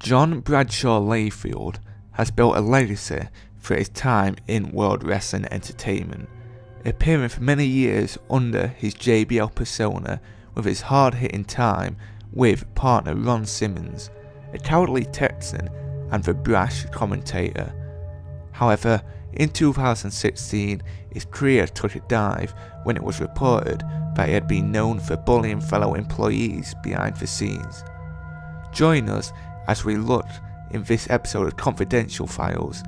John Bradshaw Layfied has built a legacy for his time in World Wrestling Entertainment, appearing for many years under his JBL persona with his hard-hitting time with partner Ron Simmons, a cowardly Texan and the brash commentator. However, in 2016, his career took a dive when it was reported that he had been known for bullying fellow employees behind the scenes. Join us as we look in this episode of Confidential Files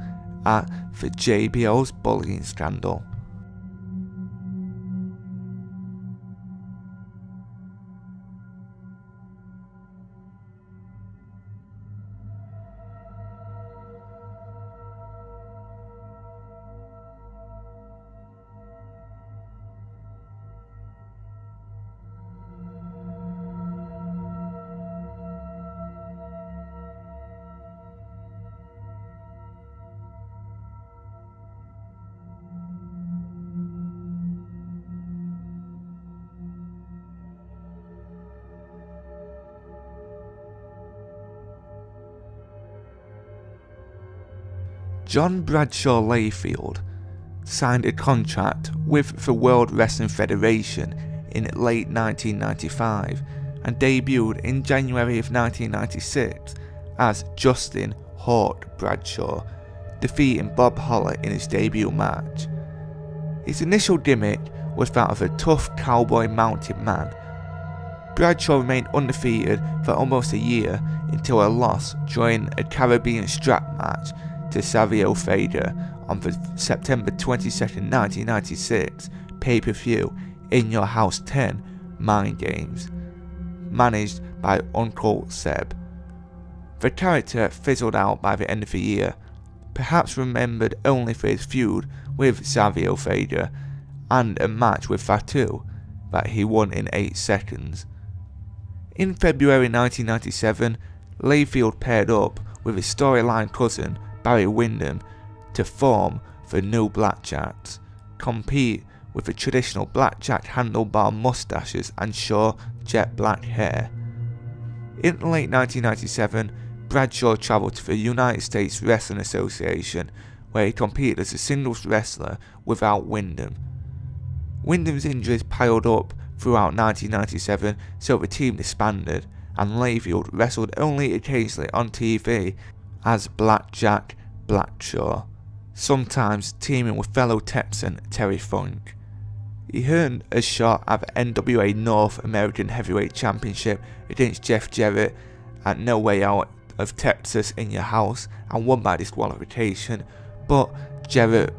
at the JBL's bullying scandal. John Bradshaw Layfied signed a contract with the World Wrestling Federation in late 1995 and debuted in January of 1996 as Justin Hawk Bradshaw, defeating Bob Holly in his debut match. His initial gimmick was that of a tough cowboy mounted man. Bradshaw remained undefeated for almost a year until a loss during a Caribbean strap match to Savio Fader on the September 22, 1996 pay-per-view In Your House 10 Mind Games, managed by Uncle Seb. The character fizzled out by the end of the year, perhaps remembered only for his feud with Savio Fader and a match with Fatu that he won in 8 seconds. In February 1997, Layfied paired up with his storyline cousin Barry Windham to form the New Blackjacks, compete with the traditional blackjack handlebar mustaches and short jet black hair. In late 1997, Bradshaw travelled to the United States Wrestling Association, where he competed as a singles wrestler without Windham. Windham's injuries piled up throughout 1997, so the team disbanded, and Layfied wrestled only occasionally on TV as Blackjack Bradshaw, sometimes teaming with fellow Texan Terry Funk. He earned a shot at the NWA North American Heavyweight Championship against Jeff Jarrett at No Way Out of Texas In Your House and won by disqualification, but Jarrett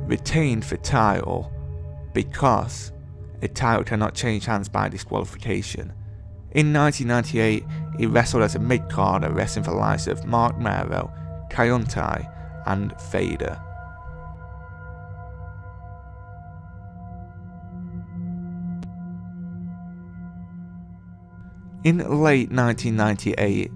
retained the title because a title cannot change hands by disqualification. In 1998, he wrestled as a mid-carder, wrestling for the likes of Mark Mero, Kayuntai, and Fader. In late 1998,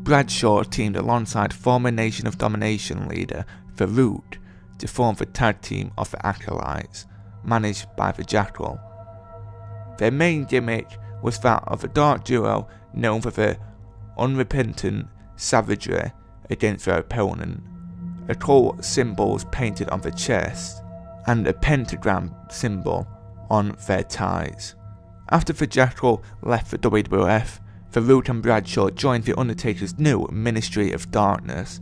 Bradshaw teamed alongside former Nation of Domination leader Farouk to form the tag team of the Acolytes, managed by the Jackal. Their main gimmick was that of a dark duo known for their unrepentant savagery against their opponent, occult symbols painted on the chest, and a pentagram symbol on their ties. After the Jackal left the WWF, Farouk and Bradshaw joined the Undertaker's new Ministry of Darkness.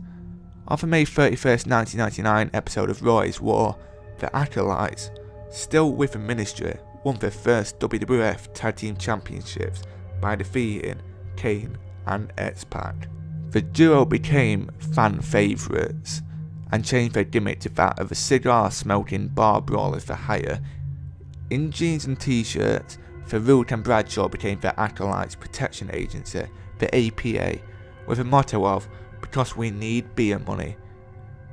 On the May 31st, 1999 episode of Roy's War, the Acolytes, still with the Ministry, won their first WWF Tag Team Championships by defeating Kane and X-Pac. The duo became fan favourites and changed their gimmick to that of a cigar-smoking bar brawlers for hire. In jeans and t-shirts, Farouk and Bradshaw became the Acolytes Protection Agency, the APA, with a motto of "Because we need beer money."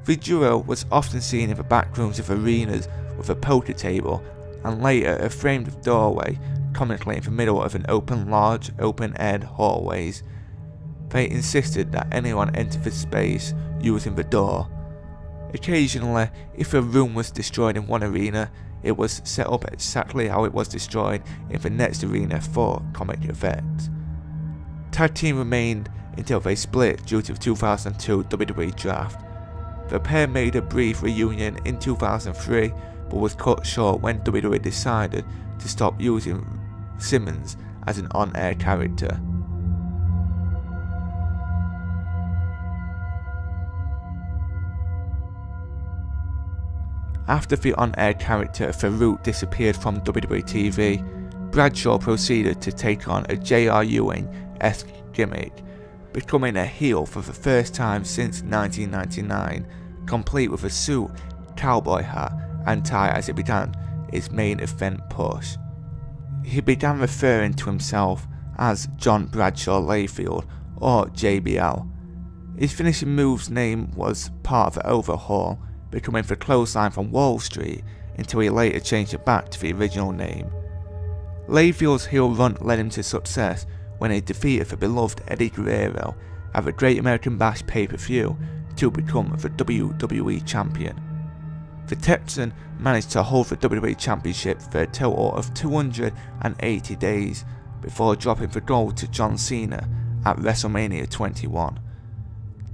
The duo was often seen in the back rooms of arenas with a poker table and later a framed doorway comically in the middle of an large open-air hallways. They insisted that anyone enter the space using the door. Occasionally, if a room was destroyed in one arena, it was set up exactly how it was destroyed in the next arena for comic effect. Tag team remained until they split due to the 2002 WWE draft. The pair made a brief reunion in 2003, but was cut short when WWE decided to stop using Simmons as an on-air character. After the on-air character Farouk disappeared from WWE TV, Bradshaw proceeded to take on a J.R. Ewing-esque gimmick, becoming a heel for the first time since 1999, complete with a suit, cowboy hat and tie as he began his main event push. He began referring to himself as John Bradshaw Layfield, or JBL. His finishing move's name was part of the overhaul, becoming the clothesline from Wall Street, until he later changed it back to the original name. Layfield's heel run led him to success when he defeated the beloved Eddie Guerrero at the Great American Bash pay-per-view to become the WWE Champion. The Texan managed to hold the WWE Championship for a total of 280 days before dropping the gold to John Cena at WrestleMania 21.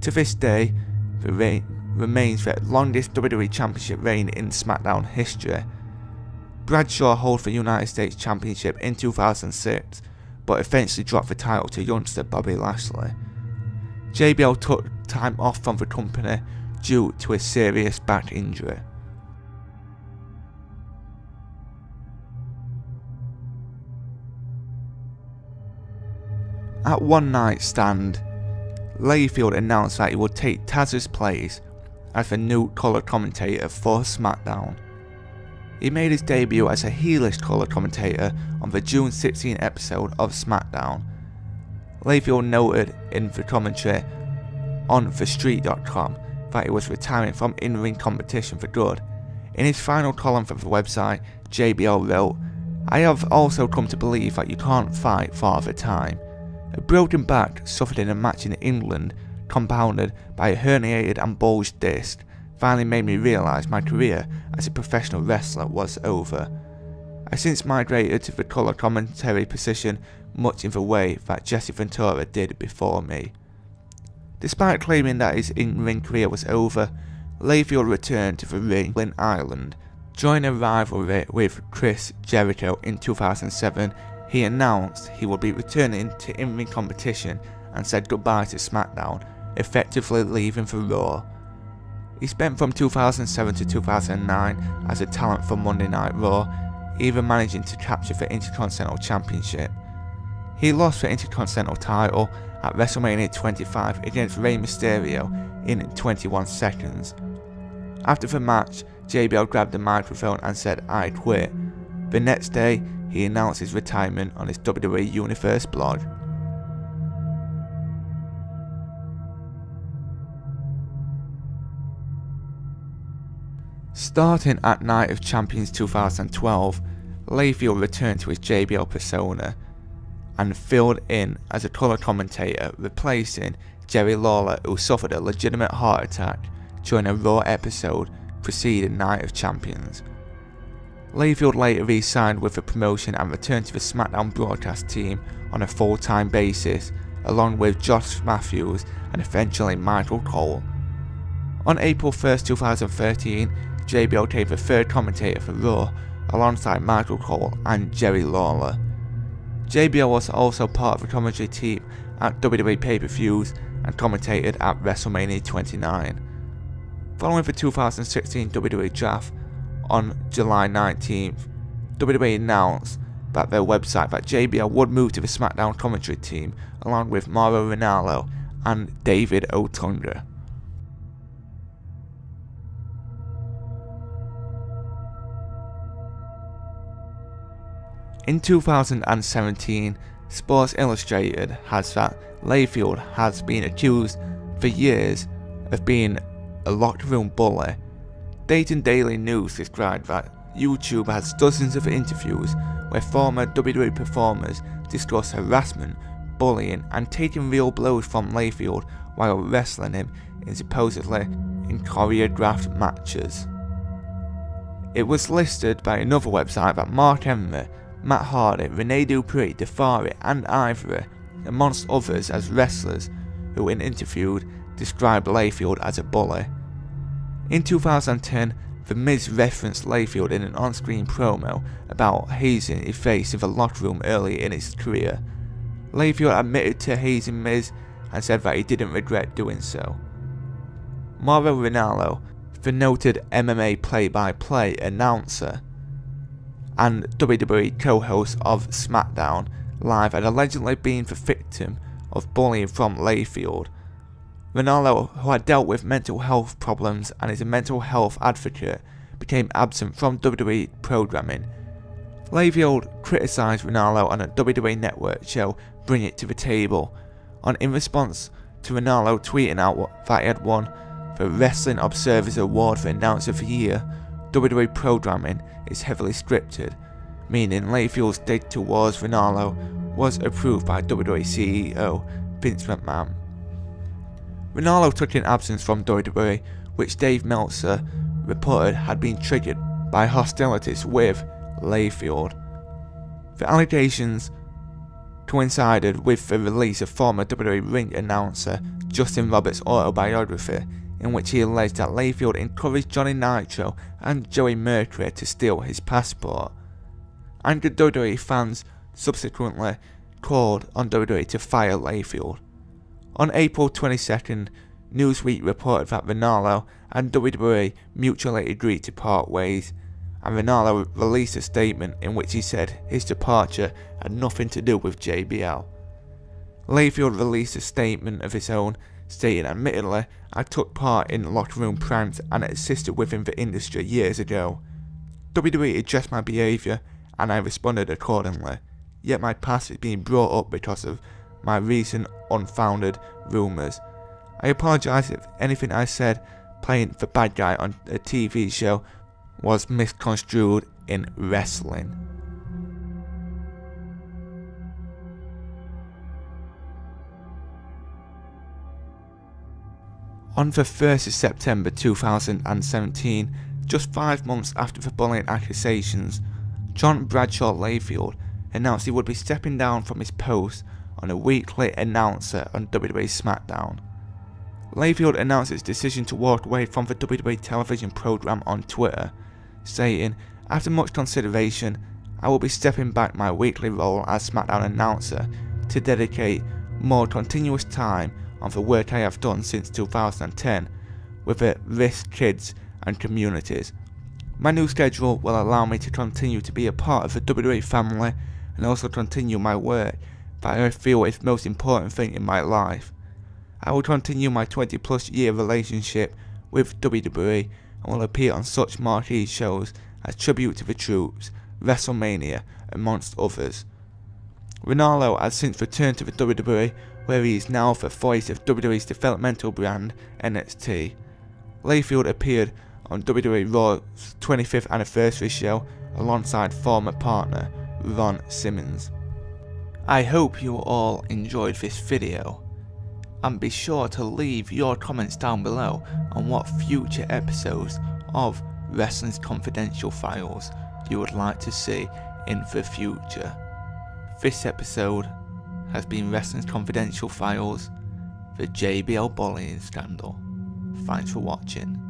To this day, the reign remains the longest WWE Championship reign in SmackDown history. Bradshaw held the United States Championship in 2006, but eventually dropped the title to youngster Bobby Lashley. JBL took time off from the company due to a serious back injury. At One Night Stand, Layfield announced that he would take Taz's place as the new colour commentator for SmackDown. He made his debut as a heelish colour commentator on the June 16 episode of SmackDown. Layfield noted in the commentary on TheStreet.com that he was retiring from in-ring competition for good. In his final column for the website, JBL wrote, "I have also come to believe that you can't fight for the time. A broken back suffered in a match in England, compounded by a herniated and bulged disc, finally made me realise my career as a professional wrestler was over. I since migrated to the colour commentary position much in the way that Jesse Ventura did before me." Despite claiming that his in-ring career was over, Layfield returned to the ring in Ireland. Joining a rivalry with Chris Jericho in 2007, he announced he would be returning to in-ring competition and said goodbye to SmackDown, effectively leaving for Raw. He spent from 2007 to 2009 as a talent for Monday Night Raw, even managing to capture the Intercontinental Championship. He lost the Intercontinental title at WrestleMania 25 against Rey Mysterio in 21 seconds. After the match, JBL grabbed the microphone and said, "I quit." The next day, he announced his retirement on his WWE Universe blog. Starting at Night of Champions 2012, Layfield returned to his JBL persona and filled in as a colour commentator, replacing Jerry Lawler, who suffered a legitimate heart attack during a Raw episode preceding Night of Champions. Layfield later re-signed with the promotion and returned to the SmackDown broadcast team on a full-time basis, along with Josh Matthews and eventually Michael Cole. On April 1st, 2013, JBL became the third commentator for Raw, alongside Michael Cole and Jerry Lawler. JBL was also part of the commentary team at WWE pay-per-views and commentated at WrestleMania 29. Following the 2016 WWE draft on July 19th, WWE announced that their website that JBL would move to the SmackDown commentary team along with Mauro Ranallo and David Otunga. In 2017, Sports Illustrated has that Layfield has been accused for years of being a locker room bully. Dayton Daily News described that YouTube has dozens of interviews where former WWE performers discuss harassment, bullying and taking real blows from Layfield while wrestling him in supposedly choreographed matches. It was listed by another website that Mark Henry, Matt Hardy, Rene Dupree, Defari and Ivory, amongst others as wrestlers who when interviewed described Layfield as a bully. In 2010, The Miz referenced Layfield in an on-screen promo about hazing he faced in the locker room early in his career. Layfield admitted to hazing Miz and said that he didn't regret doing so. Mauro Ranallo, the noted MMA play-by-play announcer and WWE co-host of SmackDown Live, had allegedly been the victim of bullying from Layfield. Ranallo, who had dealt with mental health problems and is a mental health advocate, became absent from WWE programming. Layfield criticised Ranallo on a WWE Network show Bring It to the Table, in response to Ranallo tweeting out that he had won the Wrestling Observer's Award for Announcer of the Year. WWE programming is heavily scripted, meaning Layfield's dig towards Ranallo was approved by WWE CEO Vince McMahon. Ranallo took an absence from WWE, which Dave Meltzer reported had been triggered by hostilities with Layfield. The allegations coincided with the release of former WWE ring announcer Justin Roberts' autobiography, in which he alleged that Layfield encouraged Johnny Nitro and Joey Mercury to steal his passport. Angered WWE fans subsequently called on WWE to fire Layfield. On April 22nd, Newsweek reported that Ranallo and WWE mutually agreed to part ways, and Ranallo released a statement in which he said his departure had nothing to do with JBL. Layfield released a statement of his own, stating, "Admittedly, I took part in locker room pranks and assisted within the industry years ago. WWE addressed my behaviour and I responded accordingly, yet my past is being brought up because of my recent unfounded rumours. I apologise if anything I said playing the bad guy on a TV show was misconstrued in wrestling." On the 1st of September 2017, just 5 months after the bullying accusations, John Bradshaw Layfield announced he would be stepping down from his post on a weekly announcer on WWE SmackDown. Layfield announced his decision to walk away from the WWE television program on Twitter, stating, "After much consideration, I will be stepping back my weekly role as SmackDown announcer to dedicate more continuous time on the work I have done since 2010 with the risk kids and communities. My new schedule will allow me to continue to be a part of the WWE family and also continue my work that I feel is the most important thing in my life. I will continue my 20 plus year relationship with WWE and will appear on such marquee shows as Tribute to the Troops, WrestleMania, amongst others." Ranallo has since returned to the WWE, where he is now the voice of WWE's developmental brand NXT. Layfield appeared on WWE Raw's 25th anniversary show alongside former partner Ron Simmons. I hope you all enjoyed this video, and be sure to leave your comments down below on what future episodes of Wrestling's Confidential Files you would like to see in the future. This episode has been Wrestling's Confidential Files, the JBL bullying scandal. Thanks for watching.